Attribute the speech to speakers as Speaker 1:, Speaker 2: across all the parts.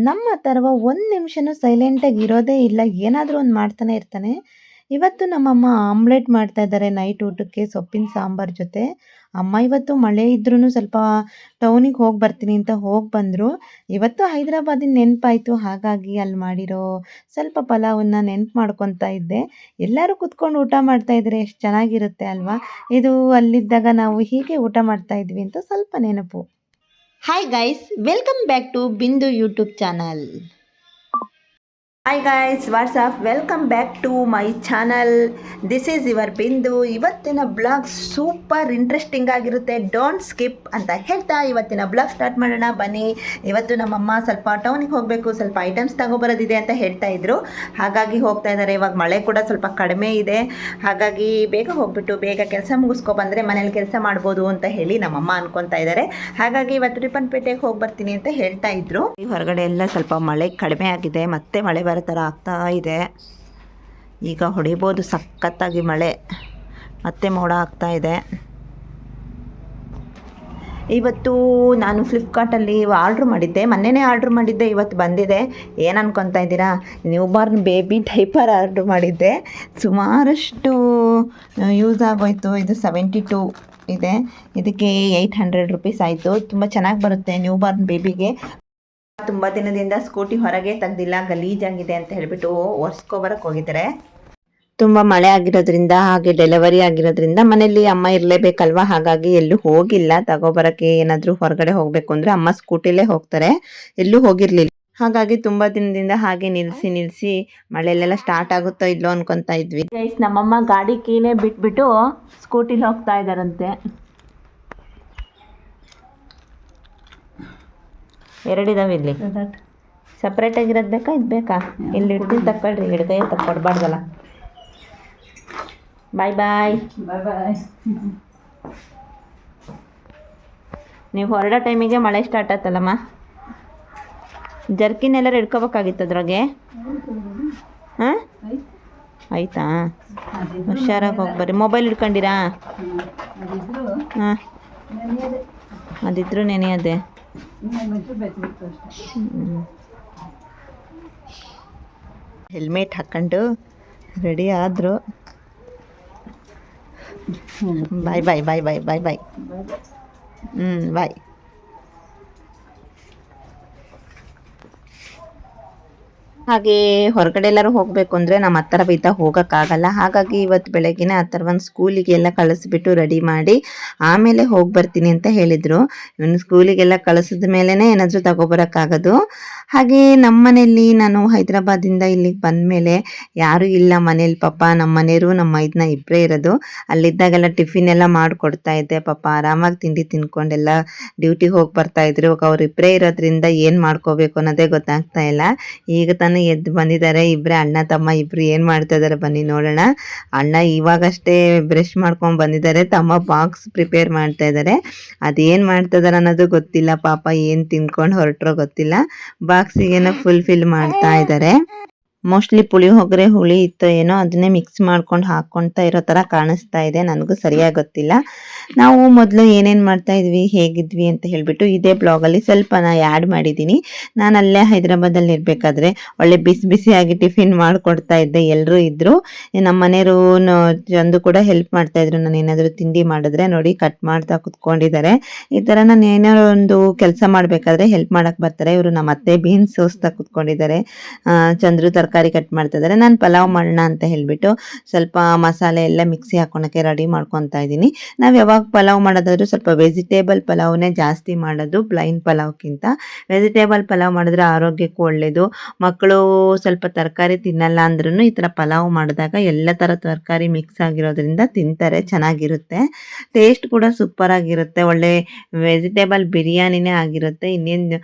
Speaker 1: ನಮ್ಮ ಅಥರ್ವ ಒಂದು ನಿಮಿಷನೂ ಸೈಲೆಂಟಾಗಿ ಇರೋದೇ ಇಲ್ಲ. ಏನಾದರೂ ಒಂದು ಮಾಡ್ತಾನೆ ಇರ್ತಾನೆ. ಇವತ್ತು ನಮ್ಮಮ್ಮ ಆಮ್ಲೆಟ್ ಮಾಡ್ತಾ ಇದ್ದಾರೆ ನೈಟ್ ಊಟಕ್ಕೆ ಸೊಪ್ಪಿನ ಸಾಂಬಾರ್ ಜೊತೆ. ಅಮ್ಮ ಇವತ್ತು ಮಳೆ ಇದ್ರೂ ಸ್ವಲ್ಪ ಟೌನಿಗೆ ಹೋಗಿ ಬರ್ತೀನಿ ಅಂತ ಹೋಗಿ ಬಂದರು. ಇವತ್ತು ಹೈದರಾಬಾದಿನ ನೆನಪಾಯಿತು. ಹಾಗಾಗಿ ಅಲ್ಲಿ ಮಾಡಿರೋ ಸ್ವಲ್ಪ ಪಲಾವನ್ನ ನೆನಪು ಮಾಡ್ಕೊತಾ ಇದ್ದೆ. ಎಲ್ಲರೂ ಕುತ್ಕೊಂಡು ಊಟ ಮಾಡ್ತಾ ಇದ್ರೆ ಎಷ್ಟು ಚೆನ್ನಾಗಿರುತ್ತೆ ಅಲ್ವಾ? ಇದು ಅಲ್ಲಿದ್ದಾಗ ನಾವು ಹೀಗೆ ಊಟ ಮಾಡ್ತಾ ಇದ್ವಿ ಅಂತ ಸ್ವಲ್ಪ ನೆನಪು. Hi guys, welcome back to Bindu YouTube channel. Hi guys, what's up, welcome back to my channel. This is your Bindu. ಇವತ್ತಿನ ಬ್ಲಾಗ್ ಸೂಪರ್ ಇಂಟ್ರೆಸ್ಟಿಂಗ್ ಆಗಿರುತ್ತೆ, ಡೋಂಟ್ ಸ್ಕಿಪ್ ಅಂತ ಹೇಳ್ತಾ ಇವತ್ತಿನ ಬ್ಲಾಗ್ ಸ್ಟಾರ್ಟ್ ಮಾಡೋಣ ಬನ್ನಿ. ಇವತ್ತು ನಮ್ಮಮ್ಮ ಸ್ವಲ್ಪ ಟೌನಿಗೆ ಹೋಗಬೇಕು, ಸ್ವಲ್ಪ ಐಟಮ್ಸ್ ತಗೊಬರೋದಿದೆ ಅಂತ ಹೇಳ್ತಾ ಇದ್ರು. ಹಾಗಾಗಿ ಹೋಗ್ತಾ ಇದ್ದಾರೆ. ಇವಾಗ ಮಳೆ ಕೂಡ ಸ್ವಲ್ಪ ಕಡಿಮೆ ಇದೆ. ಹಾಗಾಗಿ ಬೇಗ ಹೋಗ್ಬಿಟ್ಟು ಬೇಗ ಕೆಲಸ ಮುಗಿಸ್ಕೊಬಂದರೆ ಮನೇಲಿ ಕೆಲಸ ಮಾಡ್ಬೋದು ಅಂತ ಹೇಳಿ ನಮ್ಮಮ್ಮ ಅನ್ಕೊತಾ ಇದ್ದಾರೆ. ಹಾಗಾಗಿ ಇವತ್ತು ರಿಪ್ಪನ್ಪೇಟೆಗೆ ಹೋಗಿ ಬರ್ತೀನಿ ಅಂತ ಹೇಳ್ತಾ ಇದ್ರು. ಈ ಹೊರಗಡೆ ಎಲ್ಲ ಸ್ವಲ್ಪ ಮಳೆ ಕಡಿಮೆ ಆಗಿದೆ, ಮತ್ತೆ ಮಳೆ ಬರೋ ಥರ ಆಗ್ತಾ ಇದೆ. ಈಗ ಹೊಡಿಬೋದು ಸಖತ್ತಾಗಿ ಮಳೆ, ಮತ್ತೆ ಮೋಡ ಆಗ್ತಾ ಇದೆ. ಇವತ್ತು ನಾನು ಫ್ಲಿಪ್ಕಾರ್ಟಲ್ಲಿ ಆರ್ಡ್ರ್ ಮಾಡಿದ್ದೆ, ಮೊನ್ನೆನೇ ಆರ್ಡ್ರ್ ಮಾಡಿದ್ದೆ, ಇವತ್ತು ಬಂದಿದೆ. ಏನು ಅನ್ಕೊತಾ ಇದ್ದೀರಾ? New Born baby diaper order ಮಾಡಿದ್ದೆ. ಸುಮಾರಷ್ಟು ಯೂಸ್ ಆಗೋಯ್ತು. ಇದು 72 ಇದೆ. ಇದಕ್ಕೆ 800 ರುಪೀಸ್ ಆಯಿತು. ತುಂಬ ಚೆನ್ನಾಗಿ ಬರುತ್ತೆ ನ್ಯೂ ಬಾರ್ನ್ ಬೇಬಿಗೆ. ತುಂಬ ದಿನದಿಂದ ಸ್ಕೂಟಿ ಹೊರಗೆ ತೆಗ್ದಿಲ್ಲ, ಗಲೀಜಾಗಿದೆ ಅಂತ ಹೇಳಿಬಿಟ್ಟು ಒರೆಸ್ಕೊಬರಕ್ಕೆ ಹೋಗಿದ್ದಾರೆ. ತುಂಬ ಮಳೆ ಆಗಿರೋದ್ರಿಂದ ಹಾಗೆ ಡೆಲಿವರಿ ಆಗಿರೋದ್ರಿಂದ ಮನೇಲಿ ಅಮ್ಮ ಇರಲೇಬೇಕಲ್ವ, ಹಾಗಾಗಿ ಎಲ್ಲೂ ಹೋಗಿಲ್ಲ. ತಗೋಬರಕ್ಕೆ ಏನಾದರೂ ಹೊರಗಡೆ ಹೋಗಬೇಕು ಅಂದರೆ ಅಮ್ಮ ಸ್ಕೂಟಿಲೇ ಹೋಗ್ತಾರೆ, ಎಲ್ಲೂ ಹೋಗಿರಲಿಲ್ಲ. ಹಾಗಾಗಿ ತುಂಬ ದಿನದಿಂದ ಹಾಗೆ ನಿಲ್ಲಿಸಿ ಮಳೆಯಲ್ಲೆಲ್ಲ ಸ್ಟಾರ್ಟ್ ಆಗುತ್ತೋ ಇಲ್ಲೋ ಅನ್ಕೊತಾ ಇದ್ವಿ. ಗೈಸ್, ನಮ್ಮಮ್ಮ ಗಾಡಿ ಕೀನೇ ಬಿಟ್ಬಿಟ್ಟು ಸ್ಕೂಟಿಲಿ ಹೋಗ್ತಾ ಇದ್ದಾರಂತೆ. ಎರಡಿದಾವೆ ಇಲ್ಲಿ. ಸಪ್ರೇಟಾಗಿರೋದು ಬೇಕಾ ಇದು ಬೇಕಾ? ಇಲ್ಲಿ ಇಡ್ತೀನಿ, ತಗೊಳ್ರಿ. ಹಿಡ್ಕೈ ತಕ್ಕೊಡ್ಬಾರ್ದಲ್ಲ. ಬಾಯ್ ಬಾಯ್ ಬಾಯ್ ಬಾಯ್. ನೀವು ಹೊರಡೋ ಟೈಮಿಗೆ ಮಳೆ ಸ್ಟಾರ್ಟ್ ಆಯ್ತಲ್ಲಮ್ಮ. ಜರ್ಕಿನ್ ಎಲ್ಲರೂ ಹಿಡ್ಕೋಬೇಕಾಗಿತ್ತು ಅದ್ರಾಗೆ. ಹಾಂ ಆಯ್ತಾ? ಹುಷಾರಾಗಿ ಹೋಗಿ ಬರ್ರಿ. ಮೊಬೈಲ್ ಹಿಡ್ಕೊಂಡಿರಾ? ಹಾಂ, ಅದಿದ್ರು ನೆನೆಯದೆ. ಹೆಲ್ಮೆಟ್ ಹಾಕ್ಕೊಂಡು ರೆಡಿ ಆದರು. ಬಾಯ್ ಬಾಯ್ ಬಾಯ್ ಬಾಯ್ ಬಾಯ್ ಬಾಯ್. ಬಾಯ್. ಹಾಗೆ ಹೊರಗಡೆ ಎಲ್ಲರೂ ಹೋಗಬೇಕು ಅಂದರೆ ನಮ್ಮ ಹತ್ತಿರ ಬೈತಾ ಹೋಗೋಕ್ಕಾಗಲ್ಲ. ಹಾಗಾಗಿ ಇವತ್ತು ಬೆಳಗ್ಗೆನೇ ಒಂದು ಸ್ಕೂಲಿಗೆಲ್ಲ ಕಳಿಸ್ಬಿಟ್ಟು ರೆಡಿ ಮಾಡಿ ಆಮೇಲೆ ಹೋಗಿ ಬರ್ತೀನಿ ಅಂತ ಹೇಳಿದರು. ಇವನು ಸ್ಕೂಲಿಗೆಲ್ಲ ಕಳಿಸಿದ ಮೇಲೇ ಏನಾದರೂ ತಗೊಬರೋಕ್ಕಾಗೋದು. ಹಾಗೆ ನಮ್ಮ ಮನೆಯಲ್ಲಿ ನಾನು ಹೈದರಾಬಾದಿಂದ ಇಲ್ಲಿಗೆ ಬಂದ ಮೇಲೆ ಯಾರೂ ಇಲ್ಲ ಮನೇಲಿ. ಪಾಪ ನಮ್ಮ ಮನೆಯವರು ನಮ್ಮ ಮೈದನ ಇಬ್ಬರೇ ಇರೋದು. ಅಲ್ಲಿದ್ದಾಗೆಲ್ಲ ಟಿಫಿನ್ ಎಲ್ಲ ಮಾಡಿಕೊಡ್ತಾ ಇದ್ದೆ. ಪಾಪ ಆರಾಮಾಗಿ ತಿಂಡಿ ತಿನ್ಕೊಂಡೆಲ್ಲ ಡ್ಯೂಟಿಗೆ ಹೋಗಿ ಬರ್ತಾಯಿದ್ರು. ಅವರಿಬ್ಬರೇ ಇರೋದ್ರಿಂದ ಏನು ಮಾಡ್ಕೋಬೇಕು ಅನ್ನೋದೇ ಗೊತ್ತಾಗ್ತಾ ಇಲ್ಲ. ಈಗ ಎದ್ದು ಬಂದಿದ್ದಾರೆ ಇಬ್ಬರೇ, ಅಣ್ಣ ತಮ್ಮ ಇಬ್ರು. ಏನು ಮಾಡ್ತಾ ಇದ್ದಾರೆ ಬನ್ನಿ ನೋಡೋಣ. ಅಣ್ಣ ಇವಾಗಷ್ಟೇ ಬ್ರಷ್ ಮಾಡ್ಕೊಂಡು ಬಂದಿದ್ದಾರೆ, ತಮ್ಮ ಬಾಕ್ಸ್ ಪ್ರಿಪೇರ್ ಮಾಡ್ತಾ ಇದ್ದಾರೆ. ಅದೇನು ಮಾಡ್ತಾ ಇದ್ದಾರೆ ಅನ್ನೋದು ಗೊತ್ತಿಲ್ಲ. ಪಾಪ ಏನು ತಿನ್ಕೊಂಡು ಹೊರಟ್ರೋ ಗೊತ್ತಿಲ್ಲ. ಬಾಕ್ಸಿಗೇನೋ ಫಿಲ್ ಮಾಡ್ತಾ ಇದ್ದಾರೆ. ಮೋಸ್ಟ್ಲಿ ಪುಳಿಯೋಗರೆ ಹುಳಿ ಇತ್ತು ಏನೋ, ಅದನ್ನೇ ಮಿಕ್ಸ್ ಮಾಡ್ಕೊಂಡು ಹಾಕ್ಕೊಳ್ತಾ ಇರೋ ಥರ ಕಾಣಿಸ್ತಾ ಇದೆ. ನನಗೂ ಸರಿಯಾಗಿ ಗೊತ್ತಿಲ್ಲ. ನಾವು ಮೊದಲು ಏನೇನು ಮಾಡ್ತಾ ಇದ್ವಿ, ಹೇಗಿದ್ವಿ ಅಂತ ಹೇಳಿಬಿಟ್ಟು ಇದೇ ಬ್ಲಾಗಲ್ಲಿ ಸ್ವಲ್ಪ ಆ್ಯಡ್ ಮಾಡಿದ್ದೀನಿ. ನಾನು ಅಲ್ಲೇ ಹೈದರಾಬಾದಲ್ಲಿ ಇರಬೇಕಾದ್ರೆ ಒಳ್ಳೆ ಬಿಸಿಯಾಗಿ ಟಿಫಿನ್ ಮಾಡಿಕೊಡ್ತಾ ಇದ್ದೆ. ಎಲ್ಲರೂ ಇದ್ದರು. ನಮ್ಮ ಮನೆಯವರು ಚಂದು ಕೂಡ ಹೆಲ್ಪ್ ಮಾಡ್ತಾಯಿದ್ರು. ನಾನು ಏನಾದರೂ ತಿಂಡಿ ಮಾಡಿದ್ರೆ ನೋಡಿ ಕಟ್ ಮಾಡ್ತಾ ಕುತ್ಕೊಂಡಿದ್ದಾರೆ. ಈ ಥರ ನಾನು ಏನಾದ್ರು ಒಂದು ಕೆಲಸ ಮಾಡಬೇಕಾದ್ರೆ ಹೆಲ್ಪ್ ಮಾಡೋಕ್ಕೆ ಬರ್ತಾರೆ. ಇವರು ನಮ್ಮ ಅತ್ತೆ ಬೀನ್ಸ್ ಸೋಸ್ತಾ ಕುತ್ಕೊಂಡಿದ್ದಾರೆ. ಚಂದ್ರು ತರಕಾರಿ ಕಟ್ ಮಾಡ್ತಾ ಇದ್ದಾರೆ. ನಾನು ಪಲಾವ್ ಮಾಡೋಣ ಅಂತ ಹೇಳಿಬಿಟ್ಟು ಸ್ವಲ್ಪ ಮಸಾಲೆ ಎಲ್ಲ ಮಿಕ್ಸಿ ಹಾಕೊಳಕ್ಕೆ ರೆಡಿ ಮಾಡ್ಕೊತಾ ಇದ್ದೀನಿ. ನಾವು ಯಾವಾಗ ಪಲಾವ್ ಮಾಡೋದಾದ್ರೂ ಸ್ವಲ್ಪ ವೆಜಿಟೇಬಲ್ ಪಲಾವ್ನೇ ಜಾಸ್ತಿ ಮಾಡೋದು, ಪ್ಲೈನ್ ಪಲಾವ್ಗಿಂತ. ವೆಜಿಟೇಬಲ್ ಪಲಾವ್ ಮಾಡಿದ್ರೆ ಆರೋಗ್ಯಕ್ಕೂ ಒಳ್ಳೆಯದು. ಮಕ್ಕಳು ಸ್ವಲ್ಪ ತರಕಾರಿ ತಿನ್ನಲ್ಲ ಅಂದ್ರೂ ಈ ಥರ ಪಲಾವ್ ಮಾಡಿದಾಗ ಎಲ್ಲ ಥರ ತರಕಾರಿ ಮಿಕ್ಸ್ ಆಗಿರೋದ್ರಿಂದ ತಿಂತಾರೆ, ಚೆನ್ನಾಗಿರುತ್ತೆ. ಟೇಸ್ಟ್ ಕೂಡ ಸೂಪರ್ ಆಗಿರುತ್ತೆ. ಒಳ್ಳೆ ವೆಜಿಟೇಬಲ್ ಬಿರಿಯಾನಿನೇ ಆಗಿರುತ್ತೆ. ಇನ್ನೇನು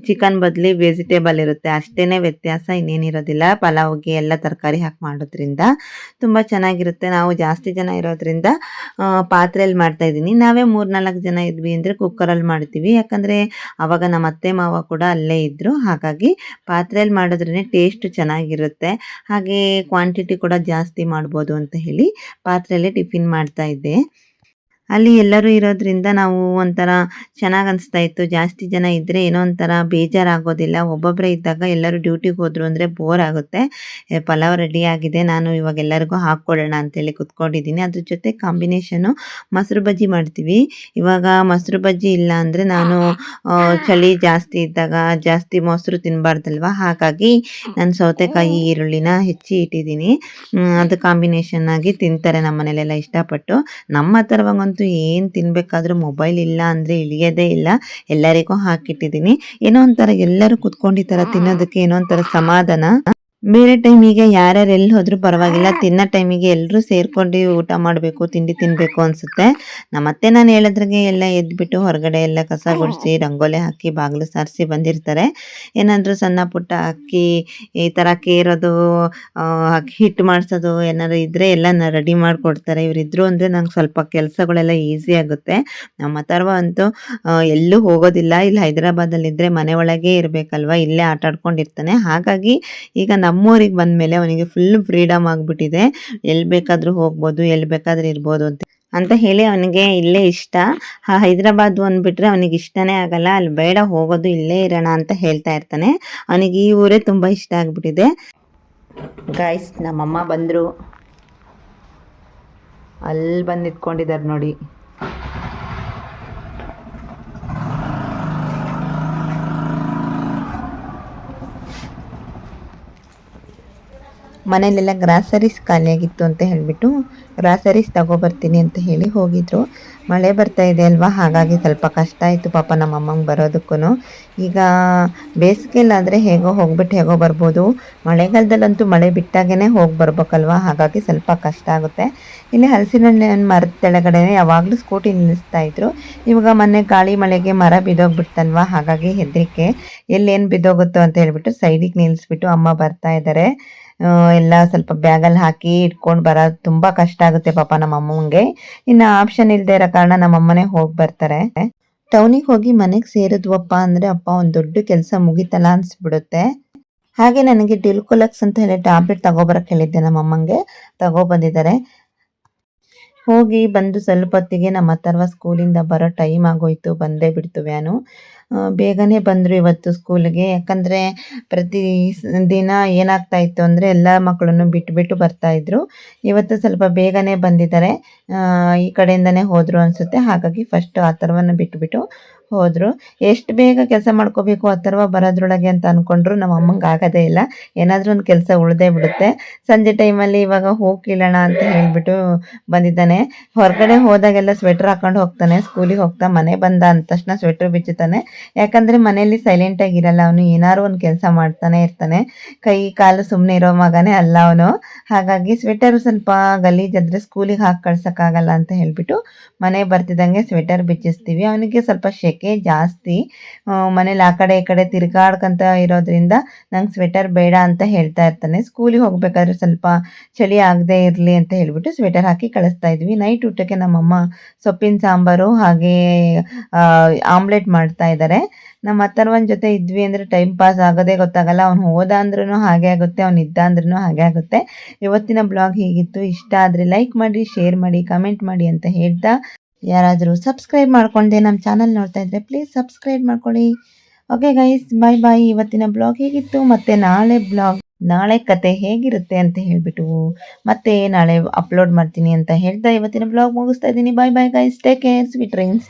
Speaker 1: ಚಿಕನ್ ಬದಲಿ ವೆಜಿಟೇಬಲ್ ಇರುತ್ತೆ, ಅಷ್ಟೇ ವ್ಯತ್ಯಾಸ, ಇನ್ನೇನಿರೋದಿಲ್ಲ. ಪಲಾವ್ಗೆ ಎಲ್ಲ ತರಕಾರಿ ಹಾಕಿ ಮಾಡೋದ್ರಿಂದ ತುಂಬ ಚೆನ್ನಾಗಿರುತ್ತೆ. ನಾವು ಜಾಸ್ತಿ ಜನ ಇರೋದ್ರಿಂದ ಪಾತ್ರೆಯಲ್ಲಿ ಮಾಡ್ತಾಯಿದ್ದೀನಿ. ನಾವೇ 3-4 ಜನ ಇದ್ವಿ ಅಂದರೆ ಕುಕ್ಕರಲ್ಲಿ ಮಾಡ್ತೀವಿ. ಯಾಕಂದರೆ ಆವಾಗ ನಮ್ಮ ಅತ್ತೆ ಮಾವ ಕೂಡ ಅಲ್ಲೇ ಇದ್ದರು. ಹಾಗಾಗಿ ಪಾತ್ರೆಯಲ್ಲಿ ಮಾಡಿದ್ರೇ ಟೇಸ್ಟ್ ಚೆನ್ನಾಗಿರುತ್ತೆ. ಹಾಗೆ ಕ್ವಾಂಟಿಟಿ ಕೂಡ ಜಾಸ್ತಿ ಮಾಡ್ಬೋದು ಅಂತ ಹೇಳಿ ಪಾತ್ರೆಯಲ್ಲೇ ಟಿಫಿನ್ ಮಾಡ್ತಾಯಿದ್ದೆ. ಅಲ್ಲಿ ಎಲ್ಲರೂ ಇರೋದ್ರಿಂದ ನಾವು ಒಂಥರ ಚೆನ್ನಾಗಿ ಅನಿಸ್ತಾ ಇತ್ತು. ಜಾಸ್ತಿ ಜನ ಇದ್ದರೆ ಏನೋ ಒಂಥರ ಬೇಜಾರಾಗೋದಿಲ್ಲ. ಒಬ್ಬೊಬ್ಬರೇ ಇದ್ದಾಗ ಎಲ್ಲರೂ ಡ್ಯೂಟಿಗೆ ಹೋದ್ರು ಅಂದರೆ ಬೋರ್ ಆಗುತ್ತೆ. ಪಲಾವ್ ರೆಡಿ ಆಗಿದೆ. ನಾನು ಇವಾಗ ಎಲ್ಲರಿಗೂ ಹಾಕ್ಕೊಡೋಣ ಅಂತೇಳಿ ಕುತ್ಕೊಂಡಿದ್ದೀನಿ. ಅದ್ರ ಜೊತೆ ಕಾಂಬಿನೇಷನು ಮೊಸರು ಬಜ್ಜಿ ಮಾಡ್ತೀವಿ. ಇವಾಗ ಮೊಸರು ಬಜ್ಜಿ ಇಲ್ಲ ಅಂದರೆ ನಾನು ಚಳಿ ಜಾಸ್ತಿ ಇದ್ದಾಗ ಜಾಸ್ತಿ ಮೊಸರು ತಿನ್ನಬಾರ್ದಲ್ವ, ಹಾಗಾಗಿ ನಾನು ಸೌತೆಕಾಯಿ ಈರುಳ್ಳಿನ ಹೆಚ್ಚಿ ಇಟ್ಟಿದ್ದೀನಿ. ಅದು ಕಾಂಬಿನೇಷನ್ ಆಗಿ ತಿಂತಾರೆ ನಮ್ಮ ಮನೇಲೆಲ್ಲ ಇಷ್ಟಪಟ್ಟು. ನಮ್ಮ ಥರವಾಗಂತೂ ಏನು ತಿನ್ನಬೇಕಾದ್ರೂ ಮೊಬೈಲ್ ಇಲ್ಲ ಅಂದರೆ ಇಳಿಯೋದೇ ಇಲ್ಲ. ಎಲ್ಲರಿಗೂ ಹಾಕಿಟ್ಟಿದ್ದೀನಿ. ಏನೋ ಒಂಥರ ಎಲ್ಲರೂ ಕುತ್ಕೊಂಡು ಈ ಥರ ತಿನ್ನೋದಕ್ಕೆ ಏನೋ ಒಂಥರ ಸಮಾಧಾನ. ಬೇರೆ ಟೈಮಿಗೆ ಯಾರ್ಯಾರು ಎಲ್ಲಿ ಹೋದ್ರೂ ಪರವಾಗಿಲ್ಲ, ತಿನ್ನೋ ಟೈಮಿಗೆ ಎಲ್ಲರೂ ಸೇರ್ಕೊಂಡು ಊಟ ಮಾಡಬೇಕು, ತಿಂಡಿ ತಿನ್ನಬೇಕು ಅನಿಸುತ್ತೆ. ನಮ್ಮತ್ತೆ ನಾನು ಹೇಳಿದ್ರಾಗೆ ಎಲ್ಲ ಎದ್ಬಿಟ್ಟು ಹೊರಗಡೆ ಎಲ್ಲ ಕಸ ಗುಡಿಸಿ ರಂಗೋಲಿ ಹಾಕಿ ಬಾಗಿಲು ಸಾರಿಸಿ ಬಂದಿರ್ತಾರೆ. ಏನಾದರೂ ಸಣ್ಣ ಪುಟ್ಟ ಅಕ್ಕಿ ಈ ಥರ ಕೇರೋದು, ಹಿಟ್ಟು ಮಾಡಿಸೋದು ಏನಾದ್ರು ಇದ್ದರೆ ಎಲ್ಲ ರೆಡಿ ಮಾಡಿಕೊಡ್ತಾರೆ. ಇವರಿದ್ರು ಅಂದರೆ ನಂಗೆ ಸ್ವಲ್ಪ ಕೆಲಸಗಳೆಲ್ಲ ಈಸಿ ಆಗುತ್ತೆ. ನಮ್ಮ ಅಥರ್ವ ಅಂತೂ ಎಲ್ಲೂ ಹೋಗೋದಿಲ್ಲ. ಇಲ್ಲಿ ಹೈದರಾಬಾದಲ್ಲಿದ್ದರೆ ಮನೆ ಒಳಗೆ ಇರಬೇಕಲ್ವ, ಇಲ್ಲೇ ಆಟ ಆಡ್ಕೊಂಡಿರ್ತಾನೆ. ಹಾಗಾಗಿ ಈಗ ನಮ್ಮೂರಿಗೆ ಬಂದಮೇಲೆ ಅವನಿಗೆ ಫುಲ್ ಫ್ರೀಡಮ್ ಆಗಿಬಿಟ್ಟಿದೆ. ಎಲ್ಲಿ ಬೇಕಾದರೂ ಹೋಗ್ಬೋದು, ಎಲ್ಲಿ ಬೇಕಾದರೂ ಇರ್ಬೋದು ಅಂತ ಹೇಳಿ ಅವನಿಗೆ ಇಲ್ಲೇ ಇಷ್ಟ. ಹೈದರಾಬಾದ್ ಅಂದ್ಬಿಟ್ರೆ ಅವನಿಗೆ ಇಷ್ಟನೇ ಆಗಲ್ಲ. ಅಲ್ಲಿ ಬೇಡ, ಹೋಗೋದು ಇಲ್ಲೇ ಇರೋಣ ಅಂತ ಹೇಳ್ತಾ ಇರ್ತಾನೆ. ಅವನಿಗೆ ಈ ಊರೇ ತುಂಬ ಇಷ್ಟ ಆಗಿಬಿಟ್ಟಿದೆ. ಗಾಯ್ಸ್, ನಮ್ಮಮ್ಮ ಬಂದರು. ಅಲ್ಲಿ ಬಂದು ನಿಂತ್ಕೊಂಡಿದ್ದಾರೆ ನೋಡಿ. ಮನೇಲೆಲ್ಲ ಗ್ರಾಸರೀಸ್ ಖಾಲಿಯಾಗಿತ್ತು ಅಂತ ಹೇಳಿಬಿಟ್ಟು ಗ್ರಾಸರೀಸ್ ತಗೊಬರ್ತೀನಿ ಅಂತ ಹೇಳಿ ಹೋಗಿದ್ರು. ಮಳೆ ಬರ್ತಾ ಇದೆ ಅಲ್ವಾ, ಹಾಗಾಗಿ ಸ್ವಲ್ಪ ಕಷ್ಟ ಆಯಿತು ಪಾಪ ನಮ್ಮ ಅಮ್ಮಂಗೆ ಬರೋದಕ್ಕೂ. ಈಗ ಬೇಸಿಗೆಯಲ್ಲಾದರೆ ಹೇಗೋ ಹೋಗ್ಬಿಟ್ಟು ಹೇಗೋ ಬರ್ಬೋದು. ಮಳೆಗಾಲದಲ್ಲಂತೂ ಮಳೆ ಬಿಟ್ಟಾಗೇ ಹೋಗಿ ಬರ್ಬೇಕಲ್ವ, ಹಾಗಾಗಿ ಸ್ವಲ್ಪ ಕಷ್ಟ ಆಗುತ್ತೆ. ಇಲ್ಲಿ ಹಲಸಿನಹಣ್ಣು ಮರದ ಕೆಳಗಡೆ ಯಾವಾಗಲೂ ಸ್ಕೂಟಿ ನಿಲ್ಲಿಸ್ತಾ ಇದ್ರು. ಇವಾಗ ಮೊನ್ನೆ ಗಾಳಿ ಮಳೆಗೆ ಮರ ಬಿದ್ದೋಗ್ಬಿಡ್ತಲ್ವ, ಹಾಗಾಗಿ ಹೆದರಿಕೆ ಎಲ್ಲೇನು ಬಿದ್ದೋಗುತ್ತೋ ಅಂತ ಹೇಳ್ಬಿಟ್ಟು ಸೈಡಿಗೆ ನಿಲ್ಲಿಸ್ಬಿಟ್ಟು ಅಮ್ಮ ಬರ್ತಾ ಇದ್ದಾರೆ. ಎಲ್ಲ ಸ್ವಲ್ಪ ಬ್ಯಾಗಲ್ಲಿ ಹಾಕಿ ಇಟ್ಕೊಂಡು ಬರೋದು ತುಂಬ ಕಷ್ಟ ಆಗುತ್ತೆ ಪಾಪ ನಮ್ಮ ಅಮ್ಮಂಗೆ. ಇನ್ನು ಆಪ್ಷನ್ ಇಲ್ಲದೆ ಇರೋ ಕಾರಣ ನಮ್ಮ ಅಮ್ಮನೇ ಹೋಗಿ ಬರ್ತಾರೆ. ಟೌನಿಗೆ ಹೋಗಿ ಮನೆಗೆ ಸೇರಿದ್ವಪ್ಪ ಅಂದರೆ ಅಪ್ಪ ಒಂದು ದೊಡ್ಡ ಕೆಲಸ ಮುಗಿತಲ್ಲ ಅನಿಸ್ಬಿಡುತ್ತೆ. ಹಾಗೆ ನನಗೆ ಡಿಲ್ಕೊಲಕ್ಸ್ ಅಂತ ಹೇಳಿ ಟ್ಯಾಬ್ಲೆಟ್ ತಗೊಬರಕ್ಕೆ ಹೇಳಿದ್ದೆ ನಮ್ಮ ಅಮ್ಮಂಗೆ, ತಗೊಬಂದಿದ್ದಾರೆ. ಹೋಗಿ ಬಂದು ಸ್ವಲ್ಪ ಹೊತ್ತಿಗೆ ನಮ್ಮ ಅಥರ್ವ ಸ್ಕೂಲಿಂದ ಬರೋ ಟೈಮ್ ಆಗೋಯ್ತು. ಬಂದೇ ಬಿಡ್ತು ವ್ಯಾನು. ಬೇಗನೆ ಬಂದರು ಇವತ್ತು ಸ್ಕೂಲಿಗೆ. ಯಾಕಂದರೆ ಪ್ರತಿ ದಿನ ಏನಾಗ್ತಾ ಇತ್ತು ಅಂದರೆ ಎಲ್ಲ ಮಕ್ಕಳನ್ನು ಬಿಟ್ಟು ಬರ್ತಾಯಿದ್ರು. ಇವತ್ತು ಸ್ವಲ್ಪ ಬೇಗನೆ ಬಂದಿದ್ದಾರೆ. ಈ ಕಡೆಯಿಂದನೇ ಹೋದರು ಅನಿಸುತ್ತೆ. ಹಾಗಾಗಿ ಫಸ್ಟ್ ಅಥರ್ವನ ಬಿಟ್ಬಿಟ್ಟು ಹೋದರು. ಎಷ್ಟು ಬೇಗ ಕೆಲಸ ಮಾಡ್ಕೋಬೇಕು ಅಥರ್ವ ಬರೋದ್ರೊಳಗೆ ಅಂತ ಅಂದ್ಕೊಂಡ್ರು ನಮ್ಮ ಅಮ್ಮಂಗೆ ಆಗೋದೇ ಇಲ್ಲ. ಏನಾದರೂ ಒಂದು ಕೆಲಸ ಉಳಿದೇ ಬಿಡುತ್ತೆ. ಸಂಜೆ ಟೈಮಲ್ಲಿ ಇವಾಗ ಹೋಗಿ ಕೀಳೋಣ ಅಂತ ಹೇಳಿಬಿಟ್ಟು ಬಂದಿದ್ದಾನೆ. ಹೊರಗಡೆ ಹೋದಾಗೆಲ್ಲ ಸ್ವೆಟ್ರ್ ಹಾಕೊಂಡು ಹೋಗ್ತಾನೆ. ಸ್ಕೂಲಿಗೆ ಹೋಗ್ತಾ ಮನೆ ಬಂದ ಅಂದ ತಕ್ಷಣ ಸ್ವೆಟ್ರ್ ಬಿಚ್ಚುತ್ತಾನೆ. ಯಾಕಂದರೆ ಮನೆಯಲ್ಲಿ ಸೈಲೆಂಟಾಗಿ ಇರಲ್ಲ ಅವನು, ಏನಾದ್ರು ಒಂದು ಕೆಲಸ ಮಾಡ್ತಾನೆ ಇರ್ತಾನೆ. ಕೈ ಕಾಲು ಸುಮ್ಮನೆ ಇರೋ ಮಗನೇ ಅಲ್ಲ ಅವನು. ಹಾಗಾಗಿ ಸ್ವೆಟರು ಸ್ವಲ್ಪ ಗಲೀಜಾದರೆ ಸ್ಕೂಲಿಗೆ ಹಾಕಿ ಕಳ್ಸೋಕ್ಕಾಗಲ್ಲ ಅಂತ ಹೇಳಿಬಿಟ್ಟು ಮನೆ ಬರ್ತಿದ್ದಂಗೆ ಸ್ವೆಟರ್ ಬಿಚ್ಚಿಸ್ತೀವಿ. ಅವನಿಗೆ ಸ್ವಲ್ಪ ಶೆಕೆ ಜಾಸ್ತಿ. ಮನೇಲಿ ಆ ಕಡೆ ಈ ಕಡೆ ತಿರ್ಗಾಡ್ಕೊಂತ ಇರೋದ್ರಿಂದ ನಂಗೆ ಸ್ವೆಟರ್ ಬೇಡ ಅಂತ ಹೇಳ್ತಾ ಇರ್ತಾನೆ. ಸ್ಕೂಲಿಗೆ ಹೋಗ್ಬೇಕಾದ್ರೆ ಸ್ವಲ್ಪ ಚಳಿ ಆಗದೆ ಇರಲಿ ಅಂತ ಹೇಳ್ಬಿಟ್ಟು ಸ್ವೆಟರ್ ಹಾಕಿ ಕಳಿಸ್ತಾ ಇದ್ವಿ. ನೈಟ್ ಊಟಕ್ಕೆ ನಮ್ಮಮ್ಮ ಸೊಪ್ಪಿನ ಸಾಂಬಾರು ಹಾಗೆ ಆಮ್ಲೆಟ್ ಮಾಡ್ತಾ ಇದ್ದಾರೆ. ನಮ್ಮ ಅಥರ್ವನ ಜೊತೆ ಇದ್ವಿ ಅಂದರೆ ಟೈಮ್ ಪಾಸ್ ಆಗೋದೇ ಗೊತ್ತಾಗಲ್ಲ. ಅವ್ನು ಹೋದ ಅಂದ್ರೂ ಹಾಗೆ ಆಗುತ್ತೆ, ಅವ್ನು ಇದ್ದ ಅಂದ್ರೂ ಹಾಗೆ ಆಗುತ್ತೆ. ಇವತ್ತಿನ ಬ್ಲಾಗ್ ಹೀಗಿತ್ತು. ಇಷ್ಟ ಆದರೆ ಲೈಕ್ ಮಾಡಿ, ಶೇರ್ ಮಾಡಿ, ಕಮೆಂಟ್ ಮಾಡಿ ಅಂತ ಹೇಳ್ತಾ, ಯಾರಾದರೂ ಸಬ್ಸ್ಕ್ರೈಬ್ ಮಾಡ್ಕೊಂಡೆ ನಮ್ಮ ಚಾನಲ್ ನೋಡ್ತಾ ಇದ್ದರೆ ಪ್ಲೀಸ್ ಸಬ್ಸ್ಕ್ರೈಬ್ ಮಾಡ್ಕೊಳ್ಳಿ. ಓಕೆ ಗೈಸ್, ಬಾಯ್ ಬಾಯ್. ಇವತ್ತಿನ ಬ್ಲಾಗ್ ಹೇಗಿತ್ತು, ಮತ್ತು ನಾಳೆ ಕತೆ ಹೇಗಿರುತ್ತೆ ಅಂತ ಹೇಳಿಬಿಟ್ಟು ಮತ್ತೆ ನಾಳೆ ಅಪ್ಲೋಡ್ ಮಾಡ್ತೀನಿ ಅಂತ ಹೇಳ್ತಾ ಇವತ್ತಿನ ಬ್ಲಾಗ್ ಮುಗಿಸ್ತಾ ಇದ್ದೀನಿ. Bye bye guys, take care, sweet dreams.